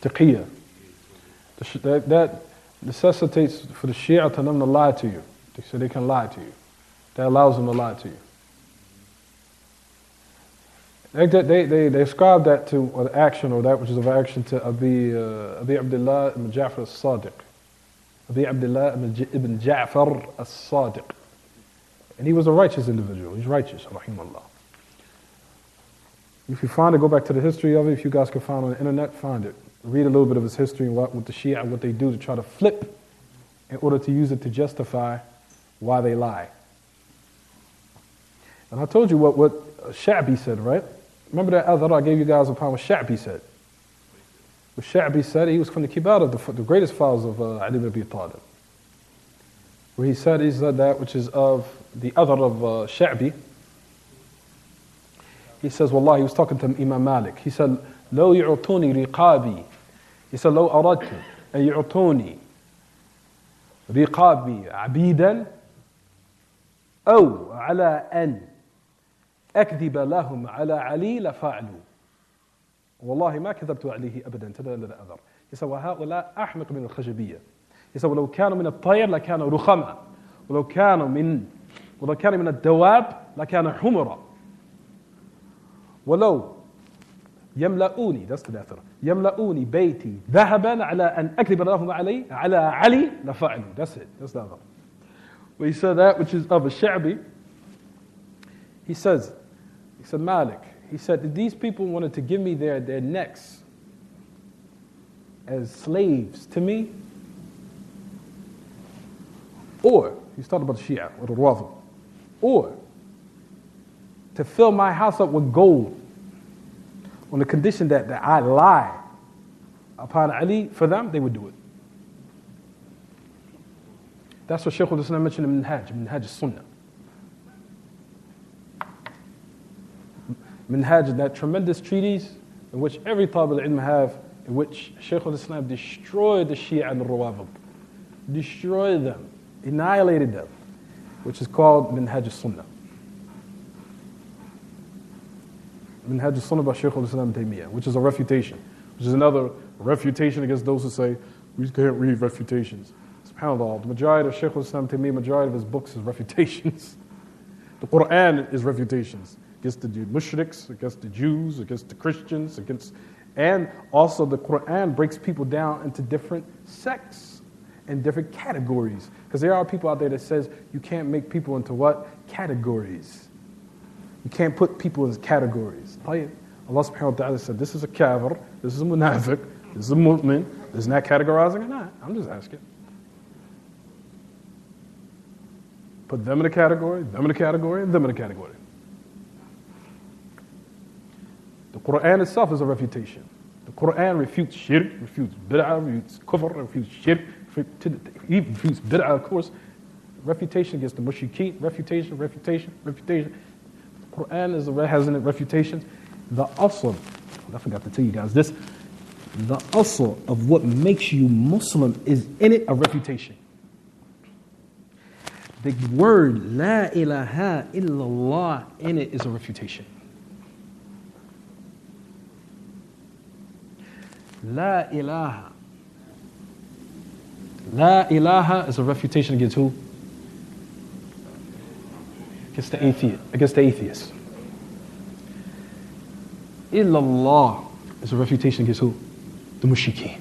Taqiyya. That necessitates for the Shia to them to lie to you, so they can lie to you. That allows them to lie to you. They ascribe that to an action, or that which is of action, to Abi Abdullah ibn Ja'far as-Sadiq. Abi Abdullah ibn Ja'far as-Sadiq. And he was a righteous individual. He's righteous, rahimahullah. If you find it, go back to the history of it. If you guys can find it on the internet, find it. Read a little bit of his history and what the Shia, what they do to try to flip in order to use it to justify why they lie. And I told you what Sha'bi said, right? Remember that other I gave you guys upon what Sha'bi said? What Sha'bi said, he was from the kibar of the greatest fathers of Ali ibn Abi Talib. Where he said that which is of the other of Sha'bi. He says, Wallah, he was talking to Imam Malik. He said, لو يعطوني رقابي. He said, لو أردت أن يعطوني رقابي عبيدا أو على أن أكذب لهم على علي لفعلوا. والله ما كذبت عليه أبدا. تدل الأذر. He said, وهؤلاء أحمق من الخشبية. He said, ولو كانوا من الطير لكانوا رخما. ولو كانوا من الدواب لكانوا حمرا. ولو يملؤوني, that's the letter, يملؤوني بيتي ذهبا على أن أكذب لهم على علي لفعلوا. That's it. That's the other. But he said that which is of a Sha'bi. He said Malik. He said, these people wanted to give me their necks as slaves to me, or he's talking about the Shia or the Rawafid, or to fill my house up with gold on the condition that I lie upon Ali for them, they would do it. That's what Shaykh al-Islam mentioned in Minhaj al-Sunnah. Minhaj, that tremendous treatise in which every Talib al-Ilm have, in which Shaykh al-Islam destroyed the Shia and the Rawafid, destroyed them, annihilated them, which is called Minhaj al-Sunnah. Minhaj al-Sunnah by Shaykh al-Islam Taymiyyah, which is a refutation, which is another refutation against those who say, we can't read refutations. SubhanAllah, the majority of Shaykh al-Islam Taymiyyah, majority of his books is refutations. The Quran is refutations against the mushriks, against the Jews, against the Christians, and also the Quran breaks people down into different sects and different categories. Because there are people out there that says you can't make people into what? Categories. You can't put people in categories. Allah subhanahu wa ta'ala said, this is a kafir, this is a munafiq, this is a mu'min. Isn't that categorizing or not? I'm just asking. Put them in a category, them in a category, and them in a category. The Quran itself is a refutation. The Quran refutes shirk, refutes bid'ah, refutes kufr, refutes shirk, even refutes bid'ah, of course. Refutation against the mushrikeen, refutation. The Quran has in it refutations. The asl, I forgot to tell you guys this, the asl of what makes you Muslim is in it a refutation. The word La ilaha illallah in it is a refutation. La ilaha. La ilaha is a refutation against who? Against the atheist. Illallah is a refutation against who? The mushrikeen.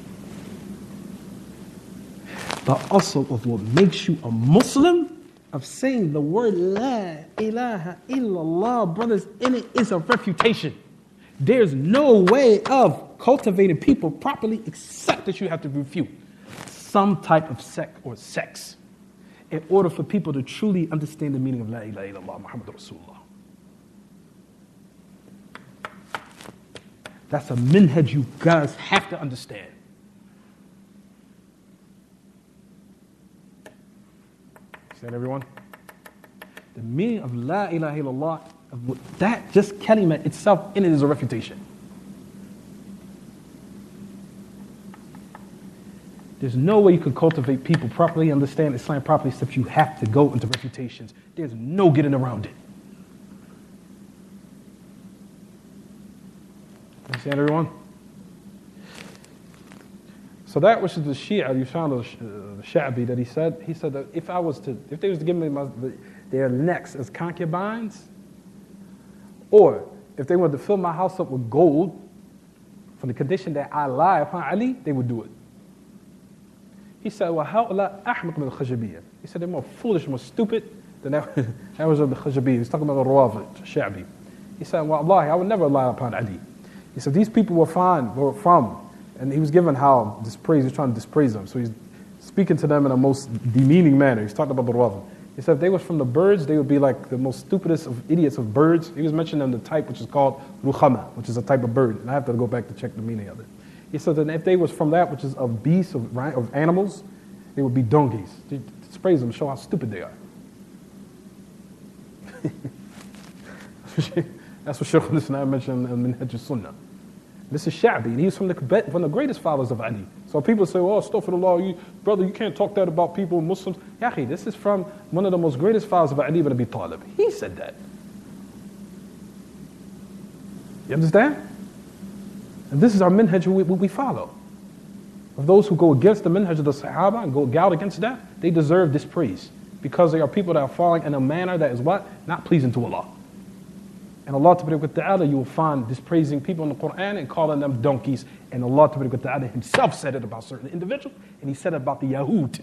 The asl of what makes you a Muslim, of saying the word La ilaha illallah, brothers, in it is a refutation. There's no way of cultivating people properly except that you have to refute some type of sect or sex in order for people to truly understand the meaning of La ilaha illallah Muhammad Rasulullah. That's a minhaj you guys have to understand. Understand, everyone? The meaning of La ilaha illallah, that just kalima itself in it is a refutation. There's no way you can cultivate people properly, understand Islam properly, except you have to go into refutations. There's no getting around it. Understand, everyone? So that which is the Shia, you found the Sha'bi that he said that if they was to give me their necks as concubines, or if they wanted to fill my house up with gold, for the condition that I lie upon Ali, they would do it. He said, وَهَؤُلَاء أَحْمَقْ مِنَ الْخَجَبِيَّةِ. He said they're more foolish, more stupid than that was of the Khajabiyya. He's talking about the Rawafid, Sha'bi. He said, Wallahi, I would never lie upon Ali. He said, these people were from, and he was given how dispraise, he was trying to dispraise them. So he's speaking to them in a most demeaning manner. He's talking about the Rawafid. He said if they were from the birds, they would be like the most stupidest of idiots of birds. He was mentioning the type which is called rukhama, which is a type of bird. And I have to go back to check the meaning of it. He said that if they was from that which is of beasts, of animals, they would be donkeys. Dispraise them, show how stupid they are. That's what Shaykh al-Islam mentioned in Minhaj al-Sunnah. This is Sha'bi, and he's from the greatest followers of Ali. So people say, oh, astaghfirullah, brother, you can't talk that about people, Muslims. Yaqi, this is from one of the most greatest followers of Ali ibn Abi Talib. He said that. You understand? And this is our minhaj we follow. Of those who go against the minhaj of the Sahaba and go out against that, they deserve dispraise. Because they are people that are falling in a manner that is what? Not pleasing to Allah. And Allah Ta'ala, you will find dispraising people in the Quran and calling them donkeys. And Allah Ta'ala himself said it about certain individuals, and he said it about the Yahud.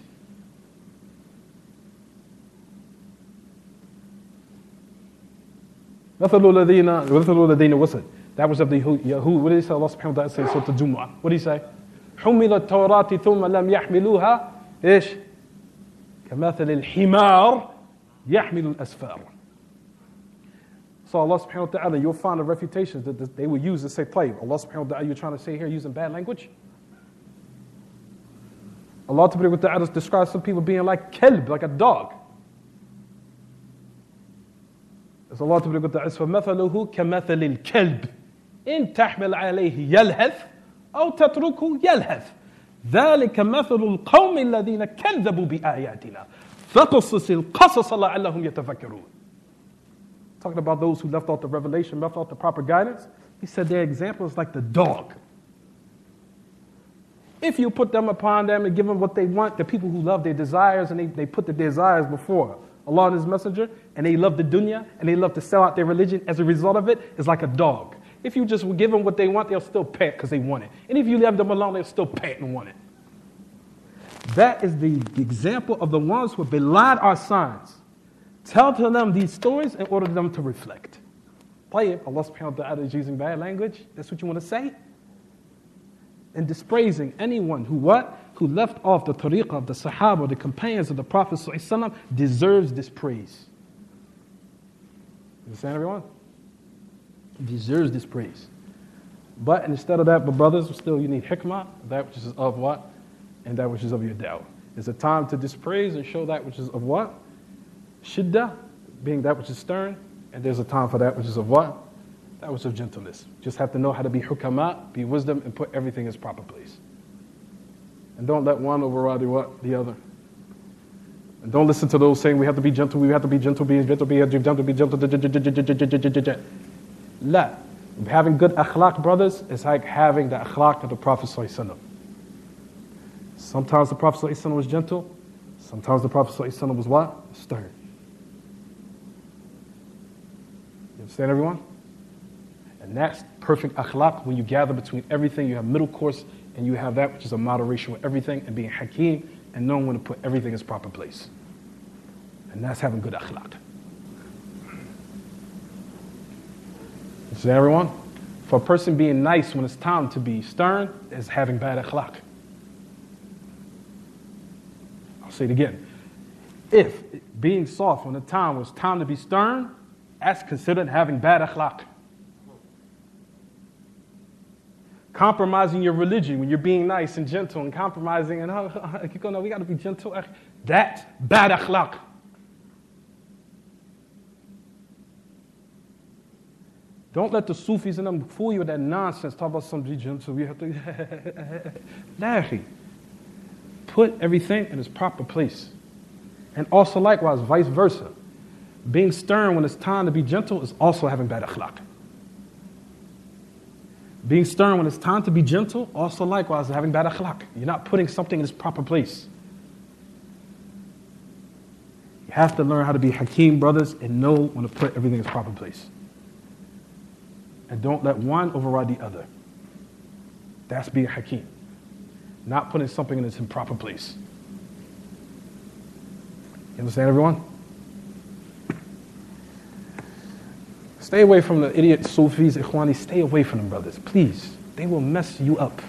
What's it? That was of the Yahud. What did he say? Allah subhanahu wa ta'ala says, Surah Al-Jumu'ah. What did he say? حُمِّلَ التَّوْرَاةِ ثُمَّ لَمْ يَحْمِلُوهَا إيش؟ كَمَثَلِ الْحِمَارِ يَحْمِلُ الْأَسْفَارِ. So Allah subhanahu wa ta'ala, you'll find the refutations that they will use to say, طيب, Allah subhanahu wa ta'ala, you're trying to say here using bad language? Allah subhanahu wa ta'ala describes some people being like kelb, like a dog. As Allah subhanahu wa ta'ala says, فَمَثَلُهُ كَمَثَلِ الْكَلْبِ إِن تَحْمِلْ عَلَيْهِ يَلْهَثْ أَوْ تَتْرُكُهُ يَلْهَثْ ذَلِكَ مَثَلُ الْقَوْمِ الَّذِينَ كَذَّبُوا بِآيَاتِنَا فَقَصِصِ الْقَصَصَ لَعَلَّهُمْ يَتَفَكَّرُونَ. Talking about those who left out the revelation, left out the proper guidance. He said their example is like the dog. If you put them upon them and give them what they want, the people who love their desires and they put the desires before Allah and His Messenger, and they love the dunya and they love to sell out their religion as a result of it, it's like a dog. If you just give them what they want, they'll still pant because they want it. And if you leave them alone, they'll still pant and want it. That is the example of the ones who belied our signs. Tell to them these stories in order for them to reflect. طيب, Allah subhanahu wa ta'ala is using bad language. That's what you want to say? And dispraising anyone who what? Who left off the tariqah of the Sahaba, the companions of the Prophet ﷺ, deserves this praise. Understand, everyone? Deserves this praise. But instead of that, but brothers, still you need hikmah, that which is of what? And that which is of your da'wah. It's a time to dispraise and show that which is of what? Shiddah, being that which is stern, and there's a time for that which is of what? That which is of gentleness. Just have to know how to be hukama, be wisdom, and put everything in its proper place. And don't let one override the other. And don't listen to those saying we have to be gentle, be gentle. La. Having good akhlaq, brothers, is like having the akhlaq of the Prophet ﷺ. Sometimes the Prophet ﷺ was gentle, sometimes the Prophet ﷺ was what? Stern. You understand, everyone? And that's perfect akhlaq. When you gather between everything, you have middle course, and you have that which is a moderation with everything, and being hakeem, and knowing when to put everything in its proper place. And that's having good akhlaq. You understand, everyone? For a person being nice when it's time to be stern is having bad akhlaq. I'll say it again. If being soft when the time was time to be stern, that's considered having bad akhlaq. Compromising your religion when you're being nice and gentle and compromising and we got to be gentle. That's bad akhlaq. Don't let the Sufis and them fool you with that nonsense. Talk about somebody gentle. We have to. Put everything in its proper place. And also likewise, vice versa. Being stern when it's time to be gentle is also having bad akhlaq. Being stern when it's time to be gentle, also likewise having bad akhlaq. You're not putting something in its proper place. You have to learn how to be hakeem, brothers, and know when to put everything in its proper place. And don't let one override the other. That's being hakeem. Not putting something in its improper place. You understand, everyone? Stay away from the idiot Sufis, Ikhwanis. Stay away from them, brothers. Please. They will mess you up.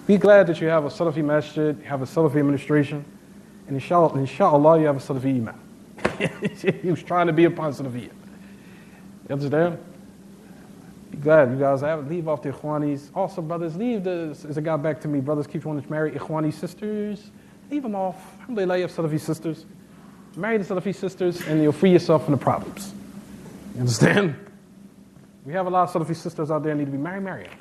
Be glad that you have a Salafi masjid, you have a Salafi administration, and inshallah you have a Salafi imam. He was trying to be upon Salafiyya. You understand? Be glad you guys leave off the Ikhwanis. Also, brothers, as a guy back to me, brothers keep wanting to marry Ikhwani sisters. Leave them off. Alhamdulillah, you have Salafi sisters. Marry the Salafi sisters and you'll free yourself from the problems. You understand? We have a lot of Salafi sisters out there that need to be married. Marry them.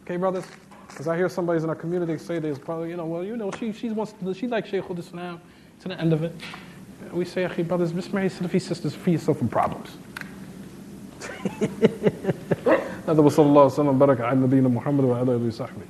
Okay, brothers? Because I hear somebody in our community say there's probably, she likes Shaykh al-Islam to the end of it. We say, okay, brothers, just marry Salafi sisters, free yourself from problems. هذا وصلى الله وسلم وبارك على نبينا محمد وعلى اله وصحبه